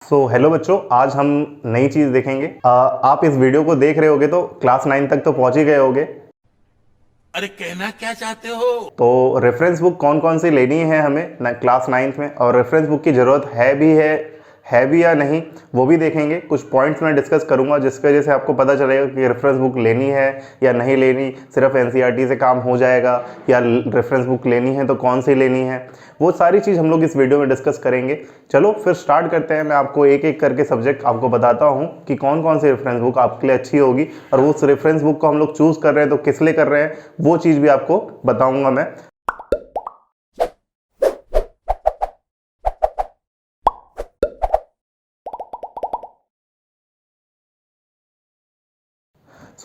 Hello बच्चों, आज हम नई चीज़ देखेंगे। आप इस वीडियो को देख रहे होगे तो क्लास 9 तक तो पहुंच ही गए होगे। अरे कहना क्या चाहते हो। तो रेफरेंस बुक कौन कौन सी लेनी है हमें क्लास 9th में, और रेफरेंस बुक की ज़रूरत है भी या नहीं, वो भी देखेंगे। कुछ पॉइंट्स मैं डिस्कस करूंगा जिसकी वजह से आपको पता चलेगा कि रेफरेंस बुक लेनी है या नहीं लेनी, सिर्फ एनसीईआरटी से काम हो जाएगा या रेफरेंस बुक लेनी है तो कौन सी लेनी है। वो सारी चीज़ हम लोग इस वीडियो में डिस्कस करेंगे। चलो फिर स्टार्ट करते हैं। मैं आपको एक एक करके सब्जेक्ट आपको बताता हूँ कि कौन कौन सी रेफरेंस बुक आपके लिए अच्छी होगी, और उस रेफरेंस बुक को हम लोग चूज़ कर रहे हैं तो किस लिए कर रहे हैं वो चीज़ भी आपको बताऊँगा मैं।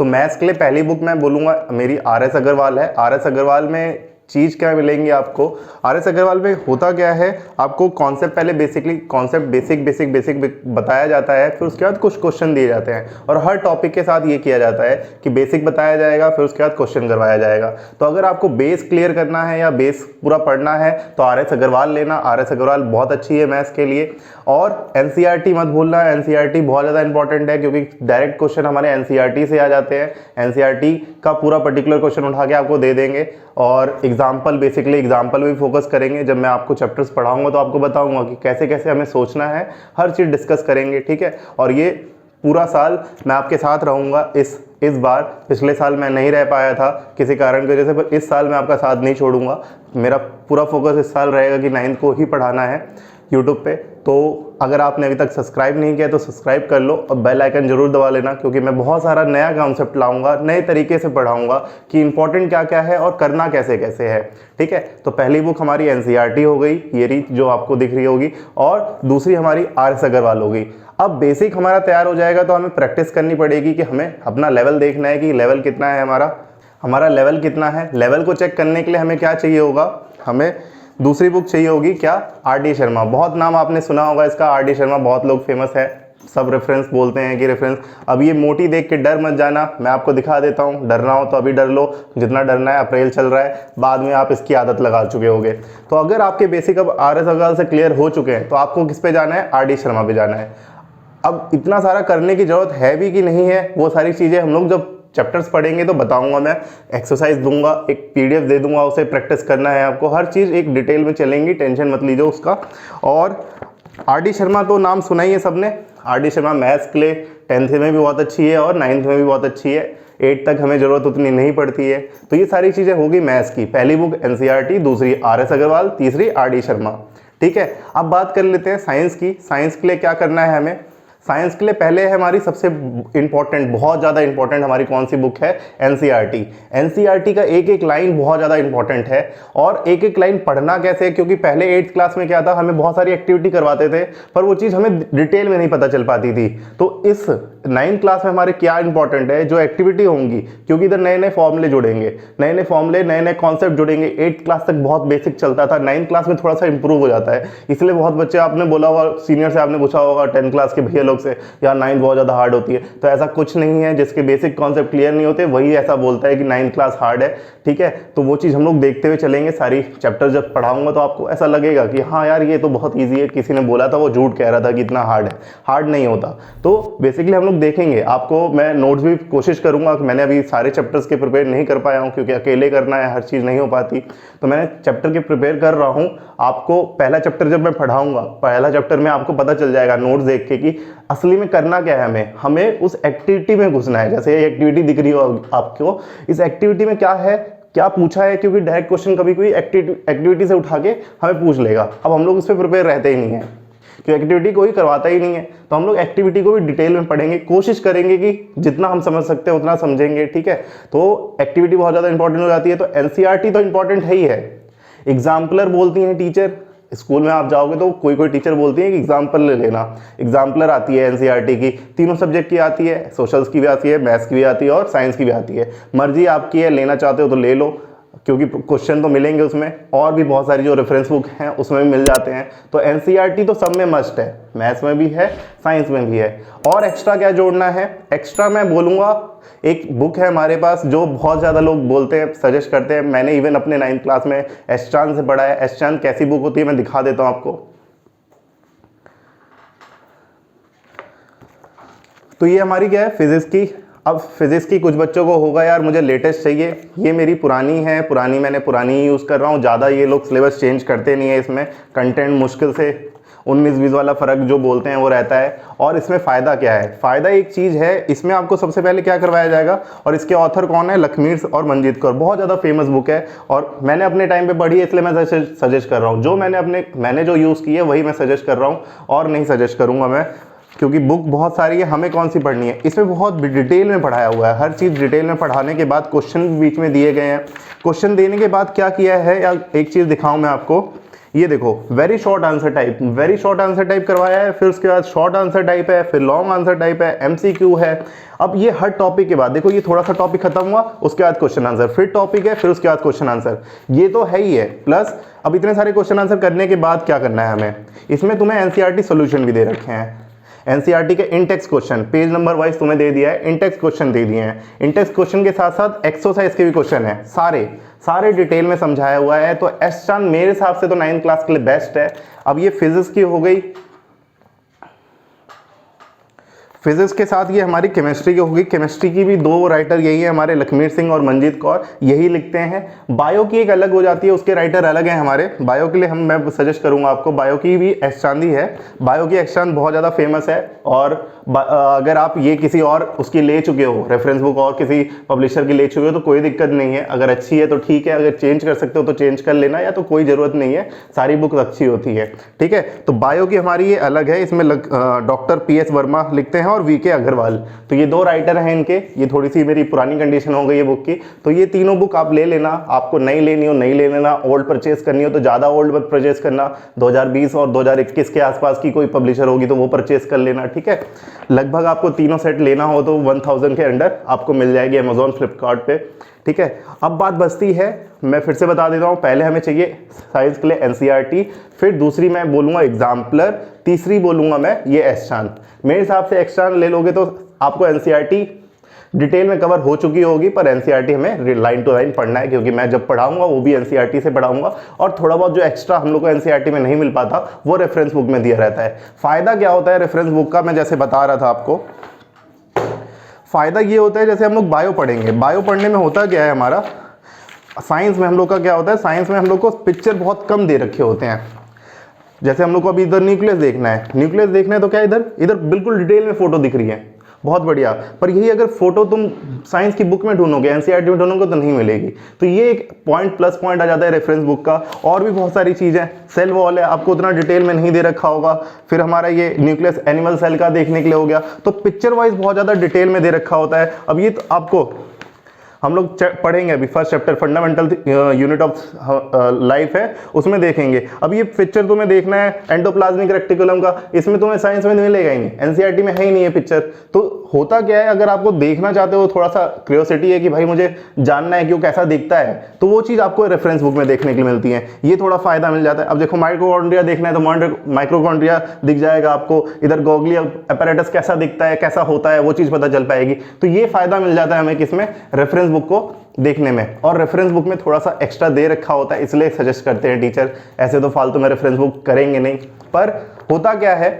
मैथ्स के लिए पहली बुक मैं बोलूँगा मेरी RS अग्रवाल है। RS अग्रवाल में चीज़ क्या मिलेंगी आपको, RS अग्रवाल में होता क्या है, आपको कॉन्सेप्ट पहले बेसिकली कॉन्सेप्ट बेसिक बताया जाता है, फिर उसके बाद कुछ क्वेश्चन दिए जाते हैं, और हर टॉपिक के साथ ये किया जाता है कि बेसिक बताया जाएगा, फिर उसके बाद क्वेश्चन करवाया जाएगा। तो अगर आपको बेस क्लियर करना है या बेस पूरा पढ़ना है तो RS अग्रवाल लेना। RS अग्रवाल बहुत अच्छी है मैथ्स के लिए। और NCERT मत भूलना, NCERT बहुत ज़्यादा इंपॉर्टेंट है क्योंकि डायरेक्ट क्वेश्चन हमारे NCERT से आ जाते हैं। NCERT का पूरा पर्टिकुलर क्वेश्चन उठा के आपको दे देंगे, और बेसिकली एग्जाम्पल भी फोकस करेंगे। जब मैं आपको चैप्टर्स पढ़ाऊंगा तो आपको बताऊंगा कि कैसे कैसे हमें सोचना है, हर चीज़ डिस्कस करेंगे, ठीक है। और ये पूरा साल मैं आपके साथ रहूंगा। इस बार पिछले साल मैं नहीं रह पाया था किसी कारण की वजह से, पर इस साल मैं आपका साथ नहीं छोड़ूंगा। मेरा पूरा फोकस इस साल रहेगा कि 9th को ही पढ़ाना है यूट्यूब पे। तो अगर आपने अभी तक सब्सक्राइब नहीं किया तो सब्सक्राइब कर लो, और बेल आइकन जरूर दबा लेना, क्योंकि मैं बहुत सारा नया कॉन्सेप्ट लाऊंगा, नए तरीके से पढ़ाऊंगा कि इंपॉर्टेंट क्या क्या है और करना कैसे कैसे है, ठीक है। तो पहली बुक हमारी NCERT हो गई, ये रीत जो आपको दिख रही होगी, और दूसरी हमारी RS अग्रवाल हो गई। अब बेसिक हमारा तैयार हो जाएगा तो हमें प्रैक्टिस करनी पड़ेगी कि हमें अपना लेवल देखना है कि लेवल कितना है हमारा लेवल कितना है। लेवल को चेक करने के लिए हमें क्या चाहिए होगा, हमें दूसरी बुक चाहिए होगी, क्या, RD शर्मा। बहुत नाम आपने सुना होगा इसका, RD शर्मा बहुत लोग फेमस है, सब रेफरेंस बोलते हैं कि रेफरेंस। अब ये मोटी देख के डर मत जाना, मैं आपको दिखा देता हूँ। डरना हो तो अभी डर लो, जितना डरना है। अप्रैल चल रहा है, बाद में आप इसकी आदत लगा चुके होगे। तो अगर आपके बेसिक अब RS अग्रवाल से क्लियर हो चुके हैं तो आपको किस पे जाना है, RD शर्मा पे जाना है। अब इतना सारा करने की जरूरत है भी कि नहीं है, वो सारी चीज़ें हम लोग जब चैप्टर्स पढ़ेंगे तो बताऊंगा। मैं एक्सरसाइज दूंगा, एक PDF दे दूंगा, उसे प्रैक्टिस करना है आपको। हर चीज़ एक डिटेल में चलेंगी, टेंशन मत लीजिए उसका। और RD शर्मा तो नाम सुना ही है सबने। RD शर्मा मैथ्स के लिए 10th में भी बहुत अच्छी है और 9th में भी बहुत अच्छी है। 8th तक हमें ज़रूरत उतनी नहीं पड़ती है। तो ये सारी चीज़ें होगी मैथ्स की। पहली बुक NCERT, दूसरी RS अग्रवाल, तीसरी RD शर्मा, ठीक है। अब बात कर लेते हैं साइंस की। साइंस के लिए क्या करना है हमें। साइंस के लिए पहले है हमारी सबसे इंपॉर्टेंट, बहुत ज़्यादा इंपॉर्टेंट हमारी कौन सी बुक है, NCERT। NCERT का एक एक लाइन बहुत ज़्यादा इंपॉर्टेंट है, और एक एक लाइन पढ़ना कैसे, क्योंकि पहले 8th क्लास में क्या था, हमें बहुत सारी एक्टिविटी करवाते थे पर वो चीज़ हमें डिटेल में नहीं पता चल पाती थी। तो इस 9th क्लास में हमारे क्या इंपॉर्टेंट है, जो एक्टिविटी होंगी, क्योंकि इधर नए नए फॉर्मूले जुड़ेंगे, नए नए फॉर्मूले, नए नए कॉन्सेप्ट जुड़ेंगे। 8th क्लास तक बहुत बेसिक चलता था, 9th क्लास में थोड़ा सा इंप्रूव हो जाता है। इसलिए बहुत बच्चे, आपने बोला होगा, सीनियर से आपने पूछा होगा 10th क्लास के भैया से, यार 9th बहुत ज़्यादा हार्ड होती है। तो ऐसा कुछ नहीं है, जिसके बेसिक कॉन्सेप्ट क्लियर नहीं होते वही ऐसा बोलता है कि 9th क्लास हार्ड है, ठीक है। तो वो चीज़ हम लोग देखते हुए चलेंगे। सारी चैप्टर जब पढ़ाऊंगा तो आपको ऐसा लगेगा कि हाँ यार ये तो बहुत ईजी है, किसी ने बोला था वो झूठ कह रहा था कि इतना हार्ड है। हार्ड नहीं होता। तो बेसिकली हम लोग देखेंगे। आपको मैं नोट्स भी कोशिश करूंगा कि मैंने अभी सारे चैप्टर्स के प्रिपेयर नहीं कर पाया हूँ, क्योंकि अकेले करना है, हर चीज़ नहीं हो पाती। तो मैंने चैप्टर के प्रिपेयर कर रहा हूँ। आपको पहला चैप्टर जब मैं पढ़ाऊंगा, पहला चैप्टर में आपको पता चल जाएगा नोट्स देख के कि असली में करना क्या है। हमें उस एक्टिविटी में घुसना है। जैसे ये एक्टिविटी दिख रही हो आपको, इस एक्टिविटी में क्या है, क्या पूछा है, क्योंकि डायरेक्ट क्वेश्चन कभी कोई एक्टिविटी से उठा के हमें पूछ लेगा। अब हम लोग उस पर प्रिपेयर रहते ही नहीं है, क्योंकि एक्टिविटी कोई करवाता ही नहीं है। तो हम लोग एक्टिविटी को भी डिटेल में पढ़ेंगे, कोशिश करेंगे कि जितना हम समझ सकते हैं उतना समझेंगे, ठीक है। तो एक्टिविटी बहुत ज़्यादा इंपॉर्टेंट हो जाती है। तो NCERT तो इंपॉर्टेंट है ही है। एग्जाम्पलर बोलती हैं टीचर, स्कूल में आप जाओगे तो कोई कोई टीचर बोलती है कि एग्जाम्पल ले लेना। एग्जाम्पलर आती है NCERT की, तीनों सब्जेक्ट की आती है, सोशल्स की भी आती है, मैथ्स की भी आती है और साइंस की भी आती है। मर्जी आपकी है, लेना चाहते हो तो ले लो, क्योंकि क्वेश्चन तो मिलेंगे उसमें, और भी बहुत सारी जो रेफरेंस बुक हैं उसमें भी मिल जाते हैं। तो NCERT तो सब में मस्ट है, मैथ्स में भी है, साइंस में भी है। और एक्स्ट्रा क्या जोड़ना है, एक्स्ट्रा मैं बोलूँगा एक बुक है हमारे पास जो बहुत ज़्यादा लोग बोलते हैं, सजेस्ट करते हैं। मैंने इवन अपने 9th क्लास में एस्चान से पढ़ा है। एस्चान कैसी बुक होती है मैं दिखा देता हूँ आपको। तो ये हमारी क्या है, फिजिक्स की। अब फिजिक्स की कुछ बच्चों को होगा यार मुझे लेटेस्ट चाहिए, ये मेरी पुरानी है, मैंने पुरानी ही यूज़ कर रहा हूँ, ज़्यादा ये लोग सिलेबस चेंज करते नहीं है, इसमें कंटेंट मुश्किल से 19-20 वाला फ़र्क जो बोलते हैं वो रहता है। और इसमें फ़ायदा क्या है, फ़ायदा एक चीज़ है, इसमें आपको सबसे पहले क्या करवाया जाएगा, और इसके ऑथर कौन है, लखमीर और मंजीत कौर, बहुत ज़्यादा फेमस बुक है और मैंने अपने टाइम पे पढ़ी है, इसलिए मैं सजेस्ट कर रहा हूँ। जो मैंने जो यूज़ की है वही मैं सजेस्ट कर रहा हूँ और नहीं सजेस्ट करूँगा मैं, क्योंकि बुक बहुत सारी है, हमें कौन सी पढ़नी है। इसमें बहुत डिटेल में पढ़ाया हुआ है, हर चीज़ डिटेल में पढ़ाने के बाद क्वेश्चन भी बीच में दिए गए हैं। क्वेश्चन देने के बाद क्या किया है, या एक चीज़ दिखाऊं मैं आपको, ये देखो वेरी शॉर्ट आंसर टाइप करवाया है, फिर उसके बाद शॉर्ट आंसर टाइप है, फिर लॉन्ग आंसर टाइप है, MCQ है। अब ये हर टॉपिक के बाद देखो, ये थोड़ा सा टॉपिक खत्म हुआ, उसके बाद क्वेश्चन आंसर, फिर टॉपिक है, फिर उसके बाद क्वेश्चन आंसर, ये तो है ही है। प्लस अब इतने सारे क्वेश्चन आंसर करने के बाद क्या करना है हमें, इसमें तुम्हें NCERT सोल्यूशन भी दे रखे हैं। NCERT के Intex question page number wise तुम्हें दे दिया है, इंटेक्स क्वेश्चन दे दिए हैं। इंटेक्स क्वेश्चन के साथ साथ एक्सरसाइज के भी क्वेश्चन है, सारे डिटेल में समझाया हुआ है। तो एस-चांद मेरे हिसाब से तो 9th क्लास के लिए बेस्ट है। अब ये फिजिक्स की हो गई, फिजिक्स के साथ ये हमारी केमिस्ट्री की होगी। केमिस्ट्री की भी 2 राइटर यही है हमारे, लखमीर सिंह और मंजीत कौर, यही लिखते हैं। बायो की एक अलग हो जाती है, उसके राइटर अलग हैं हमारे। बायो के लिए मैं सजेस्ट करूंगा आपको, बायो की भी एस-चांद ही है। बायो की एस-चांद बहुत ज़्यादा फेमस है, और अगर आप ये किसी और उसकी ले चुके हो रेफरेंस बुक, और किसी पब्लिशर की ले चुके हो तो कोई दिक्कत नहीं है, अगर अच्छी है तो ठीक है, अगर चेंज कर सकते हो तो चेंज कर लेना, या तो कोई ज़रूरत नहीं है, सारी बुक अच्छी होती है। ठीक है, तो बायो की हमारी ये अलग है, इसमें डॉक्टर PS वर्मा लिखते हैं और VK अग्रवाल, तो ये 2 राइटर हैं इनके। ये थोड़ी सी मेरी पुरानी कंडीशन हो गई है बुक की, तो ये तीनों बुक आप ले लेना। आपको नहीं लेनी हो नहीं ले लेना, ओल्ड परचेज करनी हो तो ज़्यादा ओल्ड मत परचेज करना, 2020 और 2021 के आसपास की कोई पब्लिशर होगी तो वो परचेज कर लेना। ठीक है, लगभग आपको तीनों सेट लेना हो तो 1000 के अंडर आपको मिल जाएगी अमेजोन, फ्लिपकार्ट पे। ठीक है, अब बात बचती है, मैं फिर से बता देता हूँ, पहले हमें चाहिए साइंस के लिए NCERT, फिर दूसरी मैं बोलूँगा एग्जाम्पलर, तीसरी बोलूँगा मैं ये एस-चांद। मेरे हिसाब से एस-चांद ले लोगे तो आपको NCERT डिटेल में कवर हो चुकी होगी, पर NCERT हमें लाइन टू लाइन पढ़ना है, क्योंकि मैं जब पढ़ाऊंगा वो भी NCERT से पढ़ाऊंगा, और थोड़ा बहुत जो एक्स्ट्रा हम लोग को NCERT में नहीं मिल पाता वो रेफरेंस बुक में दिया रहता है। फ़ायदा क्या होता है रेफरेंस बुक का, मैं जैसे बता रहा था आपको, फ़ायदा ये होता है, जैसे हम लोग बायो पढ़ेंगे, बायो पढ़ने में होता क्या है हमारा, साइंस में हम लोग का क्या होता है, साइंस में हम लोग को पिक्चर बहुत कम दे रखे होते हैं। जैसे हम लोग को अभी इधर न्यूक्लियस देखना है, तो क्या इधर बिल्कुल डिटेल में फोटो दिख रही है, बहुत बढ़िया, पर यही अगर फोटो तुम साइंस की बुक में ढूंढोगे, NCERT में ढूंढोगे तो नहीं मिलेगी। तो ये एक प्लस पॉइंट आ जाता है रेफरेंस बुक का। और भी बहुत सारी चीज़ें, सेल वॉल है, आपको उतना डिटेल में नहीं दे रखा होगा। फिर हमारा ये न्यूक्लियस एनिमल सेल का देखने के लिए हो गया, तो पिक्चर वाइज बहुत ज़्यादा डिटेल में दे रखा होता है। अब ये तो आपको हम लोग पढ़ेंगे अभी, first chapter fundamental unit of life है, उसमें देखेंगे। अब ये पिक्चर तुम्हें देखना है एंडोप्लाज्मिक रेक्टिकुलम का, इसमें तुम्हें साइंस में मिलेगा ही नहीं, NCERT में है ही नहीं है पिक्चर। तो होता क्या है, अगर आपको देखना चाहते हो, थोड़ा सा क्यूरियोसिटी है कि भाई मुझे जानना है कि वो कैसा दिखता है, तो वो चीज़ आपको रेफरेंस बुक में देखने के लिए मिलती है, ये थोड़ा फायदा मिल जाता है। अब देखो माइक्रोकॉन्ड्रिया देखना है तो माइक्रोकॉन्ड्रिया दिख जाएगा आपको, इधर गोगली अपैरेटस कैसा दिखता है, कैसा होता है, वो चीज़ पता चल पाएगी। तो ये फायदा मिल जाता है हमें किसमें, रेफरेंस बुक को देखने में। और रेफरेंस बुक में थोड़ा सा एक्स्ट्रा दे रखा होता है, इसलिए सजेस्ट करते हैं टीचर, ऐसे तो फालतू में रेफरेंस बुक करेंगे नहीं। पर होता क्या है,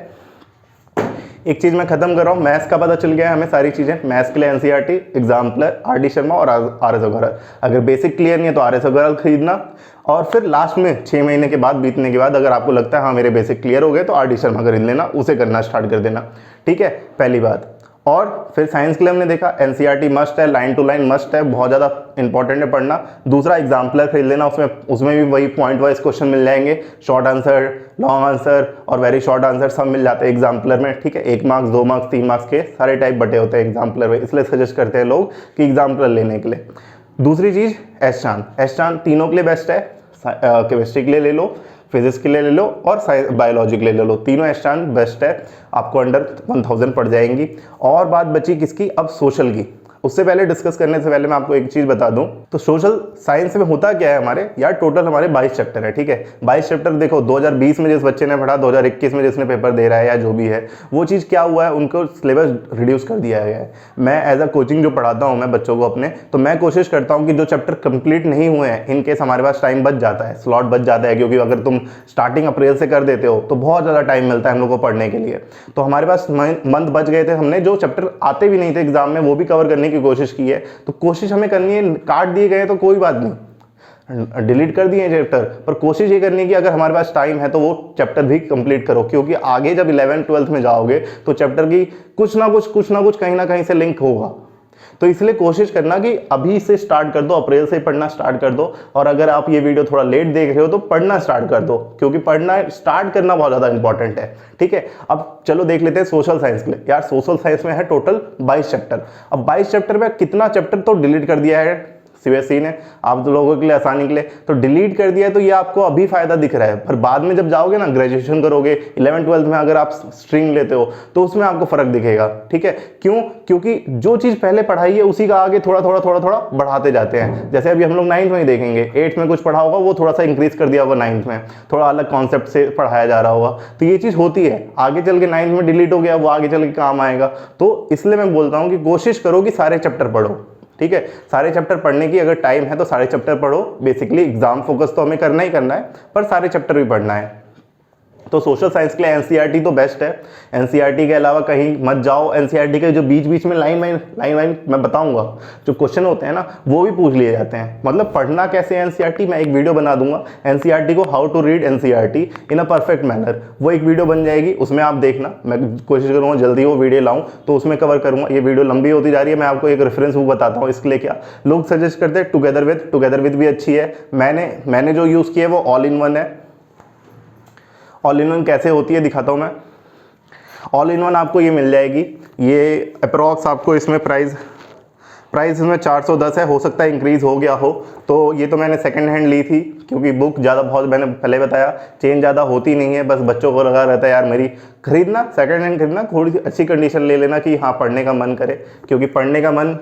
एक चीज़ मैं खत्म कर रहा हूँ, मैथ्स का पता चल गया है हमें सारी चीज़ें। मैथ्स के लिए NCERT, एग्जाम्पलर, RD शर्मा और RS अग्रवाल। अगर बेसिक क्लियर नहीं है तो RS अग्रवाल खरीदना, और फिर लास्ट में 6 महीने के बाद बीतने के बाद अगर आपको लगता है हाँ मेरे बेसिक क्लियर हो गए तो RD शर्मा खरीद लेना, उसे करना स्टार्ट कर देना। ठीक है, पहली बात। और फिर साइंस के लिए हमने देखा NCERT मस्ट है, लाइन टू लाइन मस्ट है, बहुत ज़्यादा इंपॉर्टेंट है पढ़ना। दूसरा एग्जाम्पलर खरीद लेना, उसमें भी वही पॉइंट वाइज क्वेश्चन मिल जाएंगे, शॉर्ट आंसर, लॉन्ग आंसर और वेरी शॉर्ट आंसर सब मिल जाते हैं एग्जाम्पलर में। ठीक है, 1 मार्क्स 2 मार्क्स 3 मार्क्स के सारे टाइप बटे होते हैं एग्जाम्पलर में, इसलिए सजेस्ट करते हैं लोग कि एग्जाम्पलर लेने के लिए। दूसरी चीज़ एस-चांद तीनों के लिए बेस्ट है, केमिस्ट्री के लिए ले लो, फिजिक्स के लिए ले लो और बायोलॉजी के लिए ले लो, तीनों एस-चांद बेस्ट है, आपको अंडर 1000 पड़ जाएंगी। और बात बची किसकी, अब सोशल की। उससे पहले डिस्कस करने से पहले मैं आपको एक चीज़ बता दूं, तो सोशल साइंस में होता क्या है हमारे यार, टोटल हमारे 22 चैप्टर है, ठीक है। 22 चैप्टर देखो 2020 में जिस बच्चे ने पढ़ा, 2021 में जिसने पेपर दे रहा है या जो भी है, वो चीज़ क्या हुआ है, उनको सिलेबस रिड्यूस कर दिया गया है। मैं एज अ कोचिंग जो पढ़ाता हूँ मैं बच्चों को अपने, तो मैं कोशिश करता हूँ कि जो चैप्टर कंप्लीट नहीं हुए हैं, इन केस हमारे पास टाइम बच जाता है, स्लॉट बच जाता है, क्योंकि अगर तुम स्टार्टिंग अप्रैल से कर देते हो तो बहुत ज़्यादा टाइम मिलता है हम लोग को पढ़ने के लिए। तो हमारे पास मंथ बच गए थे, हमने जो चैप्टर आते भी नहीं थे एग्जाम में वो भी कवर करने की कोशिश की है। तो कोशिश हमें करनी है, काट दिए गए तो कोई बात नहीं, डिलीट कर दिए चैप्टर, पर कोशिश ये करनी है कि अगर हमारे पास टाइम है तो वो चैप्टर भी कंप्लीट करो, क्योंकि आगे जब 11th 12th में जाओगे तो चैप्टर की कुछ ना कुछ कहीं ना कहीं से लिंक होगा। तो इसलिए कोशिश करना कि अभी से स्टार्ट कर दो, अप्रैल से पढ़ना स्टार्ट कर दो। और अगर आप ये वीडियो थोड़ा लेट देख रहे हो तो पढ़ना स्टार्ट कर दो, क्योंकि पढ़ना स्टार्ट करना बहुत ज़्यादा इंपॉर्टेंट है, ठीक है। अब चलो देख लेते हैं सोशल साइंस के लिए। यार सोशल साइंस में है टोटल 22 चैप्टर। अब 22 चैप्टर में कितना चैप्टर तो डिलीट कर दिया है सीबीएसई ने आप लोगों के लिए आसानी के लिए, तो डिलीट कर दिया है। तो ये आपको अभी फायदा दिख रहा है, पर बाद में जब जाओगे ना, ग्रेजुएशन करोगे, 11th 12th में अगर आप स्ट्रीम लेते हो तो उसमें आपको फर्क दिखेगा, ठीक है। क्यों? क्योंकि जो चीज़ पहले पढ़ाई है उसी का आगे थोड़ा थोड़ा बढ़ाते जाते हैं। जैसे अभी हम लोग 9th में ही देखेंगे, 8th में कुछ पढ़ा होगा वो थोड़ा सा इंक्रीज कर दिया होगा, 9th में थोड़ा अलग कॉन्सेप्ट से पढ़ाया जा रहा होगा। तो ये चीज़ होती है, आगे चल के 9th में डिलीट हो गया वो आगे चल के काम आएगा। तो इसलिए मैं बोलता हूँ कि कोशिश करो कि सारे चैप्टर पढ़ो, ठीक है। सारे चैप्टर पढ़ने की अगर टाइम है तो सारे चैप्टर पढ़ो। बेसिकली एग्जाम फोकस तो हमें करना ही करना है, पर सारे चैप्टर भी पढ़ना है। तो सोशल साइंस के लिए एनसीईआरटी तो बेस्ट है। एनसीईआरटी के अलावा कहीं मत जाओ। एनसीईआरटी के जो बीच में लाइन वाइन मैं बताऊंगा, जो क्वेश्चन होते हैं ना वो भी पूछ लिए जाते हैं। मतलब पढ़ना कैसे है एनसीईआरटी, मैं एक वीडियो बना दूंगा एनसीईआरटी को, how to read NCERT in a perfect manner. वो एक वीडियो बन जाएगी, उसमें आप देखना। मैं कोशिश करूँगा जल्दी वो वीडियो लाऊं तो उसमें कवर करूँगा। ये वीडियो लंबी होती जा रही है, मैं आपको एक रेफरेंस बुक बताता हूँ। इसके लिए क्या लोग सजेस्ट करते हैं, टुगेदर विद भी अच्छी है। मैंने जो यूज़ किया है वो ऑल इन वन है। ऑल इन वन कैसे होती है दिखाता हूँ मैं। ऑल इन वन आपको ये मिल जाएगी, ये अप्रॉक्स आपको इसमें प्राइस इसमें 410 है, हो सकता है इंक्रीज हो गया हो। तो ये तो मैंने सेकंड हैंड ली थी, क्योंकि बुक ज़्यादा बहुत मैंने पहले बताया चेंज ज़्यादा होती नहीं है। बस बच्चों को लगा रहता है यार मेरी खरीदना, सेकंड हैंड खरीदना, थोड़ी सी अच्छी कंडीशन ले लेना कि हाँ पढ़ने का मन करे। क्योंकि पढ़ने का मन,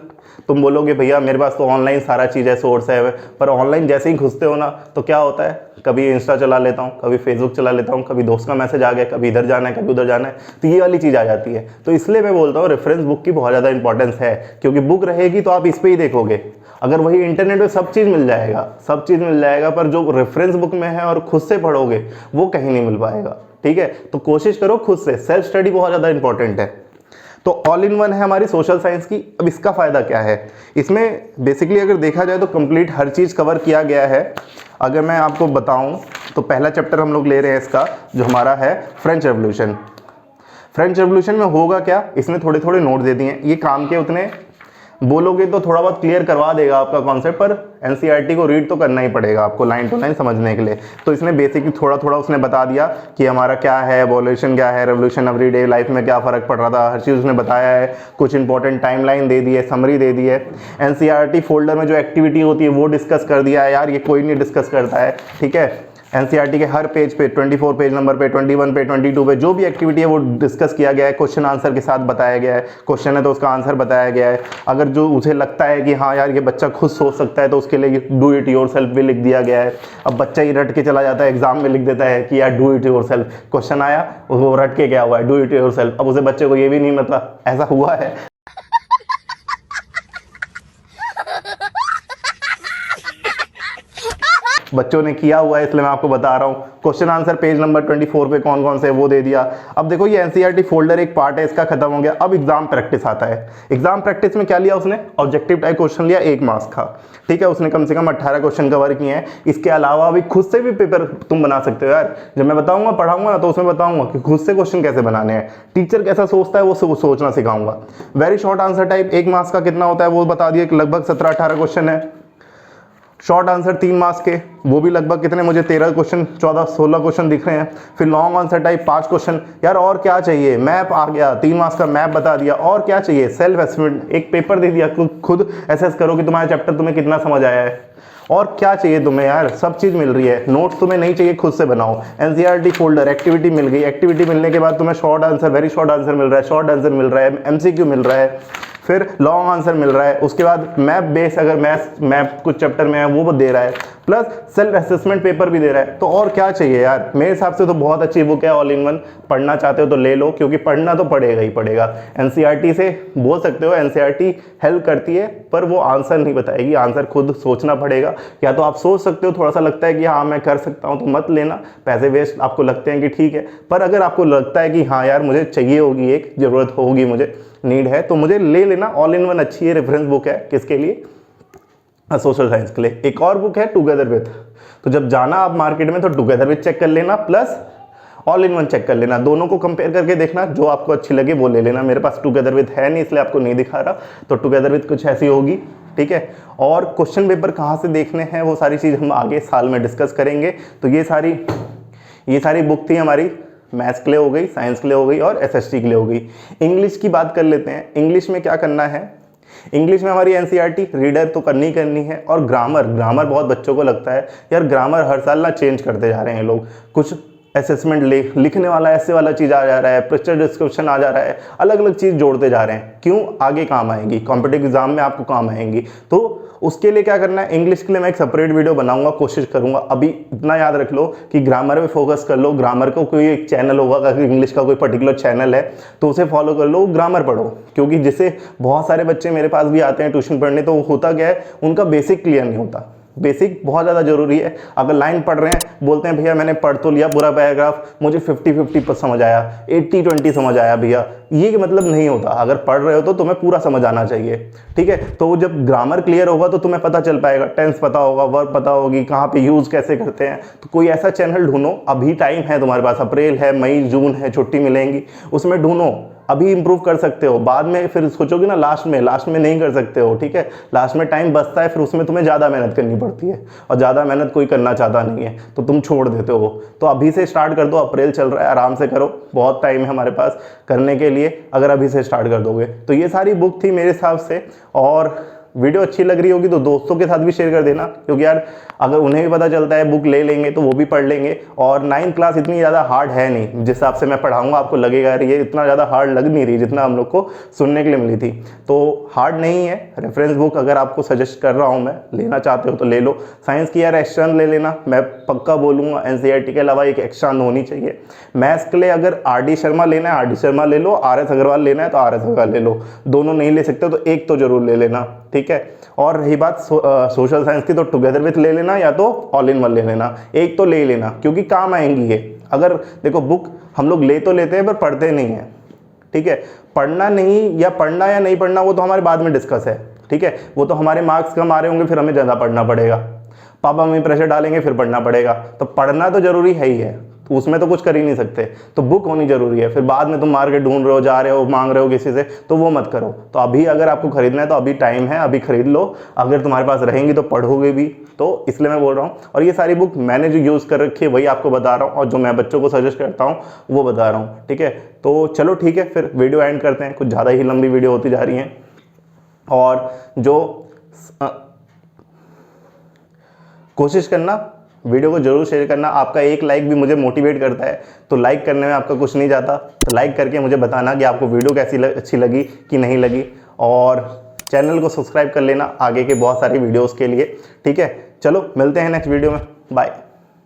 तुम बोलोगे भैया मेरे पास तो ऑनलाइन सारा चीज़ है, सोर्स है, पर ऑनलाइन जैसे ही घुसते हो ना तो क्या होता है, कभी इंस्टा चला लेता हूँ, कभी फेसबुक चला लेता हूँ, कभी दोस्त का मैसेज आ गया, कभी इधर जाना है, कभी उधर जाना है, तो ये वाली चीज़ आ जाती है। तो इसलिए मैं बोलता हूँ रेफरेंस बुक की बहुत ज़्यादा इंपॉर्टेंस है, क्योंकि बुक रहेगी तो आप इस पर ही देखोगे। अगर वही इंटरनेट पे सब चीज़ मिल जाएगा, पर जो रेफरेंस बुक में है और खुद से पढ़ोगे वो कहीं नहीं मिल पाएगा, ठीक है। तो कोशिश करो खुद से, सेल्फ स्टडी बहुत ज़्यादा इंपॉर्टेंट है। तो ऑल इन वन है हमारी सोशल साइंस की। अब इसका फ़ायदा क्या है, इसमें बेसिकली अगर देखा जाए तो कंप्लीट हर चीज़ कवर किया गया है। अगर मैं आपको बताऊं तो पहला चैप्टर हम लोग ले रहे हैं इसका, जो हमारा है फ्रेंच रेवोल्यूशन। फ्रेंच रेवोल्यूशन में होगा क्या, इसने थोड़े थोड़े नोट दे दिए हैं। ये काम के उतने बोलोगे तो थोड़ा बहुत क्लियर करवा देगा आपका कॉन्सेप्ट, पर एनसीईआरटी को रीड तो करना ही पड़ेगा आपको लाइन टू लाइन समझने के लिए। तो इसने बेसिकली थोड़ा थोड़ा उसने बता दिया कि हमारा क्या है, एवोल्यूशन क्या है, रेवोल्यूशन एवरीडे लाइफ में क्या फ़र्क पड़ रहा था, हर चीज़ उसने बताया है। कुछ इंपॉर्टेंट टाइमलाइन दे दी है, समरी दे दी है। एनसीईआरटी फोल्डर में जो एक्टिविटी होती है वो डिस्कस कर दिया है। यार ये कोई नहीं डिस्कस करता है, ठीक है। एनसीईआरटी के हर पेज पे 24 पेज नंबर पे, 21 पे, 22 पे जो भी एक्टिविटी है वो डिस्कस किया गया है, क्वेश्चन आंसर के साथ बताया गया है। क्वेश्चन है तो उसका आंसर बताया गया है। अगर जो उसे लगता है कि हाँ यार ये बच्चा खुद सोच सकता है तो उसके लिए डू इट योर सेल्फ भी लिख दिया गया है। अब बच्चा ही रट के चला जाता है, एग्जाम में लिख देता है कि यार do it your self, question आया वो रट के क्या हुआ है, डू इट योर सेल्फ। अब उसे बच्चे को ये भी नहीं मतलब ऐसा हुआ है। बच्चों ने किया हुआ है इसलिए मैं आपको बता रहा हूँ। क्वेश्चन आंसर पेज नंबर 24 पे कौन कौन से वो दे दिया। अब देखो ये एनसीईआरटी फोल्डर एक पार्ट है, इसका खत्म हो गया। अब एग्जाम प्रैक्टिस आता है। एग्जाम प्रैक्टिस में क्या लिया उसने, ऑब्जेक्टिव टाइप क्वेश्चन लिया 1 मार्क्स का, ठीक है। उसने कम से कम 18 क्वेश्चन कवर किए हैं। इसके अलावा भी खुद से भी पेपर तुम बना सकते हो यार। जब मैं बताऊंगा पढ़ाऊंगा ना तो उसमें बताऊंगा कि खुद से क्वेश्चन कैसे बनाने हैं, टीचर कैसा सोचता है वो सोचना सिखाऊंगा। Very short answer type 1 marks का कितना होता है वो बता दिया कि लगभग 17-18 क्वेश्चन है। शॉर्ट आंसर 3 मार्क्स के वो भी लगभग कितने, मुझे 13 क्वेश्चन 14-16 क्वेश्चन दिख रहे हैं। फिर लॉन्ग आंसर टाइप 5 क्वेश्चन। यार और क्या चाहिए, मैप आ गया, 3 मार्क्स का मैप बता दिया, और क्या चाहिए। सेल्फ एसेसमेंट एक पेपर दे दिया, खुद एसेस करो कि तुम्हारा चैप्टर तुम्हें कितना समझ आया है। और क्या चाहिए तुम्हें यार, सब चीज़ मिल रही है। नोट्स तुम्हें नहीं चाहिए, खुद से बनाओ। एनसीईआरटी फोल्डर, एक्टिविटी मिल गई। एक्टिविटी मिलने के बाद तुम्हें short answer, very short answer मिल रहा है, शॉर्ट आंसर मिल रहा है, एमसीक्यू मिल रहा है, फिर लॉन्ग आंसर मिल रहा है, उसके बाद मैप बेस अगर मैथ कुछ चैप्टर में है वो दे रहा है, प्लस सेल्फ असेसमेंट पेपर भी दे रहा है। तो और क्या चाहिए यार, मेरे हिसाब से तो बहुत अच्छी बुक है ऑल इन वन। पढ़ना चाहते हो तो ले लो, क्योंकि पढ़ना तो पड़ेगा ही पड़ेगा। एनसीईआरटी से बोल सकते हो, एनसीईआरटी हेल्प करती है पर वो आंसर नहीं बताएगी, आंसर खुद सोचना पड़ेगा। या तो आप सोच सकते हो, थोड़ा सा लगता है कि हाँ मैं कर सकता हूँ तो मत लेना, पैसे वेस्ट आपको लगते हैं कि ठीक है। पर अगर आपको लगता है कि हाँ यार मुझे चाहिए होगी, एक ज़रूरत होगी, मुझे नीड है, तो मुझे ले लेना। ऑल इन वन अच्छी है, रेफरेंस बुक है। किसके लिए? सोशल साइंस के लिए। एक और बुक है टुगेदर विथ, तो जब जाना आप मार्केट में तो टुगेदर विथ चेक कर लेना, plus all in one check कर लेना। दोनों को कंपेयर करके देखना, जो आपको अच्छी लगे वो ले लेना। मेरे पास टुगेदर विथ है नहीं, इसलिए आपको नहीं दिखा रहा, तो टुगेदर विथ कुछ ऐसी होगी, ठीक है। और क्वेश्चन पेपर कहाँ से देखने हैं वो सारी चीज़ हम आगे साल में डिस्कस करेंगे। तो ये सारी बुक थी हमारी, मैथ्स के लिए हो गई, साइंस के लिए हो गई और एसएसटी के लिए हो गई। इंग्लिश की बात कर लेते हैं। इंग्लिश में क्या करना है? इंग्लिश में हमारी एनसीईआरटी रीडर तो करनी है, और ग्रामर बहुत बच्चों को लगता है यार ग्रामर हर साल ना चेंज करते जा रहे हैं लोग। कुछ असेसमेंट लिखने वाला ऐसे वाला चीज़ आ जा रहा है, पिक्चर डिस्क्रिप्शन आ जा रहा है, अलग अलग चीज़ जोड़ते जा रहे हैं। क्यों? आगे काम आएंगी, कॉम्पिटिटिव एग्जाम में आपको काम आएंगी। तो उसके लिए क्या करना है, इंग्लिश के लिए मैं एक सेपरेट वीडियो बनाऊंगा, कोशिश करूंगा। अभी इतना याद रख लो कि ग्रामर पे फोकस कर लो। ग्रामर का कोई एक चैनल होगा, अगर इंग्लिश का कोई पर्टिकुलर चैनल है तो उसे फॉलो कर लो, ग्रामर पढ़ो। क्योंकि जिससे बहुत सारे बच्चे मेरे पास भी आते हैं ट्यूशन पढ़ने, तो होता क्या है, उनका बेसिक क्लियर नहीं होता। बेसिक बहुत ज़्यादा जरूरी है। अगर लाइन पढ़ रहे हैं, बोलते हैं भैया मैंने पढ़ तो लिया पूरा पैराग्राफ, मुझे 50-50 समझ आया, 80-20 समझ आया, भैया ये मतलब नहीं होता। अगर पढ़ रहे हो तो तुम्हें पूरा समझ आना चाहिए, ठीक है। तो जब ग्रामर क्लियर होगा तो तुम्हें पता चल पाएगा, टेंस पता होगा, वर्ब पता होगी, कहाँ पे यूज़ कैसे करते हैं। तो कोई ऐसा चैनल ढूंढो, अभी टाइम है तुम्हारे पास, अप्रैल है, मई जून है, छुट्टी मिलेंगी, उसमें ढूंढो। अभी इंप्रूव कर सकते हो, बाद में फिर सोचोगे ना लास्ट में नहीं कर सकते हो, ठीक है। लास्ट में टाइम बचता है, फिर उसमें तुम्हें ज़्यादा मेहनत करनी पड़ती है, और ज़्यादा मेहनत कोई करना चाहता नहीं है, तो तुम छोड़ देते हो। तो अभी से स्टार्ट कर दो, अप्रैल चल रहा है, आराम से करो, बहुत टाइम है हमारे पास करने के लिए, अगर अभी से स्टार्ट कर दोगे। तो ये सारी बुक थी मेरे हिसाब से, और वीडियो अच्छी लग रही होगी तो दोस्तों के साथ भी शेयर कर देना, क्योंकि यार अगर उन्हें भी पता चलता है बुक ले लेंगे तो वो भी पढ़ लेंगे। और 9th क्लास इतनी ज़्यादा हार्ड है नहीं, जिस हिसाब से मैं पढ़ाऊंगा आपको लगेगा यार ये इतना ज़्यादा हार्ड लग नहीं रही जितना हम लोग को सुनने के लिए मिली थी। तो हार्ड नहीं है। रेफरेंस बुक अगर आपको सजेस्ट कर रहा हूँ मैं, लेना चाहते हो तो ले लो। साइंस की यार एक्सटर्न ले लेना, मैं पक्का बोलूँगा, एनसीईआरटी के अलावा एक एक्सटर्न होनी चाहिए। मैथ्स के लिए अगर आर.डी. शर्मा लेना है आर.डी. शर्मा ले लो, आर.एस. अग्रवाल लेना है तो आर.एस. अग्रवाल ले लो। दोनों नहीं ले सकते तो एक तो जरूर ले लेना, ठीक है। और रही बात सोशल साइंस की, तो टुगेदर विथ ले लेना या तो ऑल इन वन ले लेना, एक तो ले ही लेना, क्योंकि काम आएंगी ये। अगर देखो बुक हम लोग ले तो लेते हैं पर पढ़ते नहीं हैं, ठीक है। पढ़ना या नहीं पढ़ना वो तो हमारे बाद में डिस्कस है, ठीक है। वो तो हमारे मार्क्स कम आ रहे होंगे, फिर हमें ज़्यादा पढ़ना पड़ेगा, पापा मम्मी प्रेशर डालेंगे, फिर पढ़ना पड़ेगा। तो पढ़ना तो जरूरी है ही है, तो उसमें तो कुछ कर ही नहीं सकते। तो बुक होनी जरूरी है। फिर बाद में तुम मार्केट ढूंढ रहे हो, जा रहे हो, मांग रहे हो किसी से, तो वो मत करो। तो अभी अगर आपको खरीदना है तो अभी टाइम है, अभी खरीद लो। अगर तुम्हारे पास रहेंगी तो पढ़ोगे भी, तो इसलिए मैं बोल रहा हूँ। और ये सारी बुक मैंने जो यूज़ कर रखी है वही आपको बता रहा हूँ, और जो मैं बच्चों को सजेस्ट करता हूँ वो बता रहा हूँ, ठीक है। तो चलो ठीक है, फिर वीडियो एंड करते हैं, कुछ ज़्यादा ही लंबी वीडियो होती जा रही है। और जो कोशिश करना, वीडियो को जरूर शेयर करना। आपका एक लाइक भी मुझे मोटिवेट करता है, तो लाइक करने में आपका कुछ नहीं जाता, तो लाइक करके मुझे बताना कि आपको वीडियो कैसी अच्छी लगी कि नहीं लगी। और चैनल को सब्सक्राइब कर लेना आगे के बहुत सारी वीडियोस के लिए, ठीक है। चलो मिलते हैं नेक्स्ट वीडियो में, बाय।